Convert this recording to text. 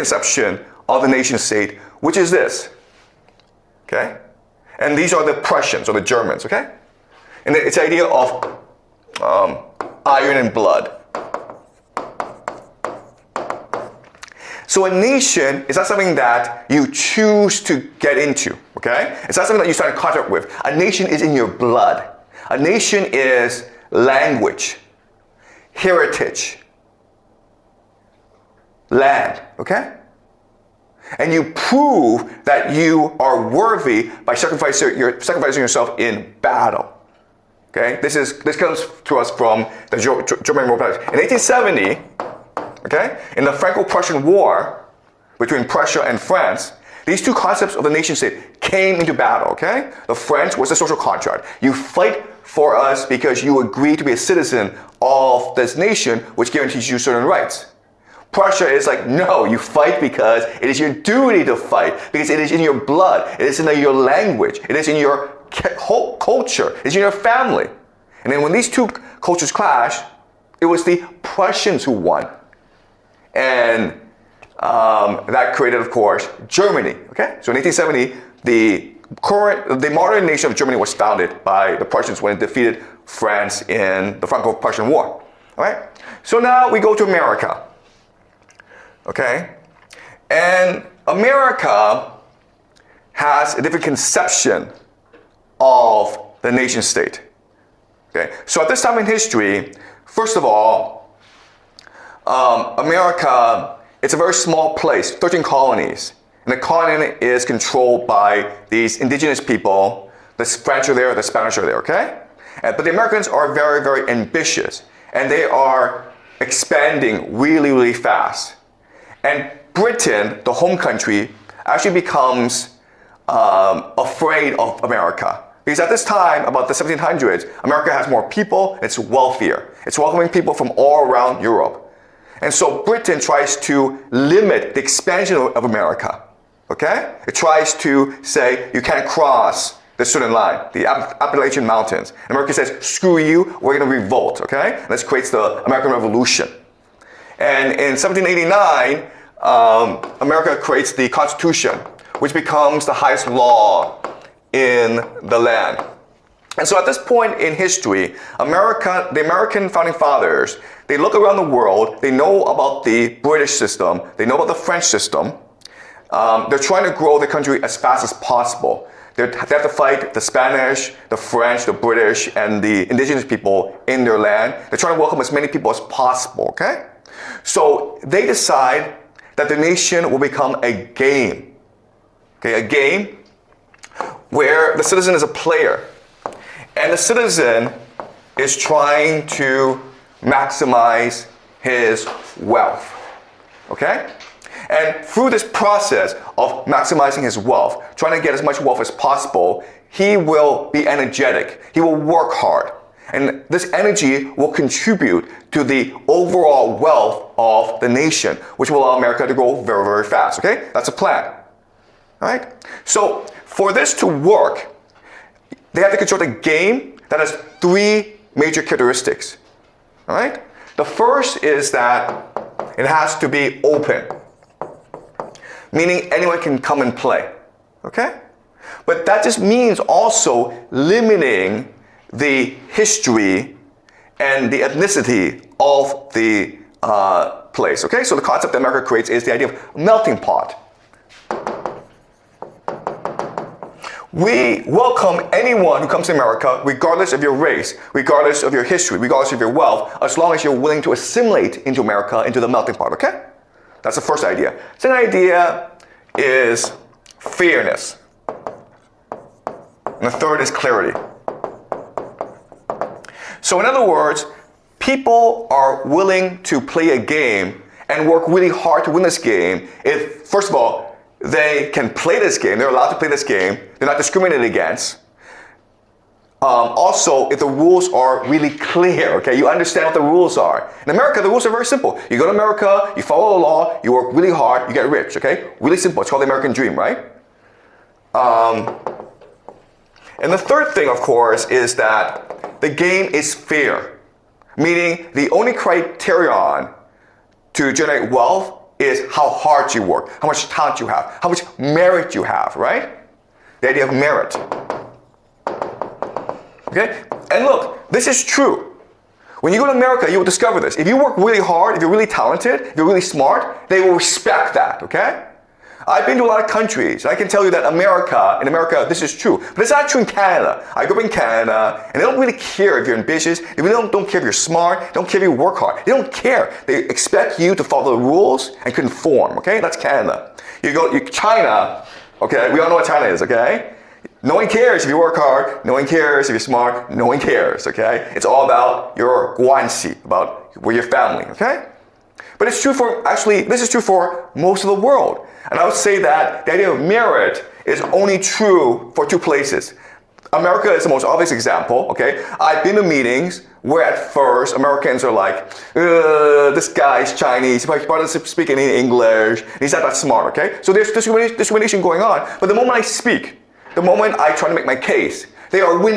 conception of the nation state, which is this, okay? And these are the Prussians or the Germans, okay? And it's the idea of iron and blood. So a nation is not something that you choose to get into, okay? It's not something that you start in contact with. A nation is in your blood. A nation is language, heritage, land, okay? And you prove that you are worthy by sacrificing yourself in battle. Okay, this comes to us from the German World Bank. In 1870, okay, in the Franco-Prussian War between Prussia and France, these two concepts of the nation state came into battle. Okay, the French was a social contract. You fight for us because you agree to be a citizen of this nation, which guarantees you certain rights. Prussia is like, no, you fight because it is your duty to fight, because it is in your blood, it is in your language, it is in your whole culture, it's in your family. And then when these two cultures clashed, it was the Prussians who won. And that created, of course, Germany, okay? So in 1870, the modern nation of Germany was founded by the Prussians when it defeated France in the Franco-Prussian War, all right? So now we go to America. Okay? And America has a different conception of the nation state. Okay? So at this time in history, first of all, America, it's a very small place, 13 colonies. And the colony is controlled by these indigenous people. The French are there, the Spanish are there, okay? But the Americans are very, very ambitious. And they are expanding really, really fast. And Britain, the home country, actually becomes afraid of America. Because at this time, about the 1700s, America has more people, it's wealthier. It's welcoming people from all around Europe. And so Britain tries to limit the expansion of America, okay? It tries to say, you can't cross this certain line, the Appalachian Mountains. And America says, screw you, we're gonna revolt, okay? And this creates the American Revolution. And in 1789, America creates the Constitution, which becomes the highest law in the land. And so at this point in history, the American founding fathers, they look around the world, they know about the British system, they know about the French system. They're trying to grow the country as fast as possible. They have to fight the Spanish, the French, the British, and the indigenous people in their land. They're trying to welcome as many people as possible, okay? So they decide that the nation will become a game, okay, a game where the citizen is a player, and the citizen is trying to maximize his wealth, okay? And through this process of maximizing his wealth, trying to get as much wealth as possible, he will be energetic, he will work hard. And this energy will contribute to the overall wealth of the nation, which will allow America to grow very, very fast, okay? That's a plan, all right? So for this to work, they have to construct a game that has three major characteristics, all right? The first is that it has to be open, meaning anyone can come and play, okay? But that just means also limiting the history and the ethnicity of the place, okay? So the concept that America creates is the idea of melting pot. We welcome anyone who comes to America, regardless of your race, regardless of your history, regardless of your wealth, as long as you're willing to assimilate into America, into the melting pot, okay? That's the first idea. Second idea is fairness. And the third is clarity. So in other words, people are willing to play a game and work really hard to win this game if, first of all, they can play this game, they're allowed to play this game, they're not discriminated against. Also, if the rules are really clear, okay, you understand what the rules are. In America, the rules are very simple. You go to America, you follow the law, you work really hard, you get rich, okay? Really simple, it's called the American dream, right? And the third thing, of course, is that the game is fair, meaning the only criterion to generate wealth is how hard you work, how much talent you have, how much merit you have, right? The idea of merit. Okay? And look, this is true. When you go to America, you will discover this. If you work really hard, if you're really talented, if you're really smart, they will respect that, okay? I've been to a lot of countries. I can tell you that in America, this is true. But it's not true in Canada. I grew up in Canada, and they don't really care if you're ambitious. They really don't care if you're smart. They don't care if you work hard. They don't care. They expect you to follow the rules and conform, okay? That's Canada. China, okay? We all know what China is, okay? No one cares if you work hard. No one cares if you're smart. No one cares, okay? It's all about your guanxi, about your family, okay? But it's true for, actually, this is true for most of the world. And I would say that the idea of merit is only true for two places. America is the most obvious example, okay? I've been to meetings where at first Americans are like, this guy's Chinese, he doesn't speak any English, he's not that smart, okay? So there's discrimination going on. But the moment I speak, the moment I try to make my case, they are win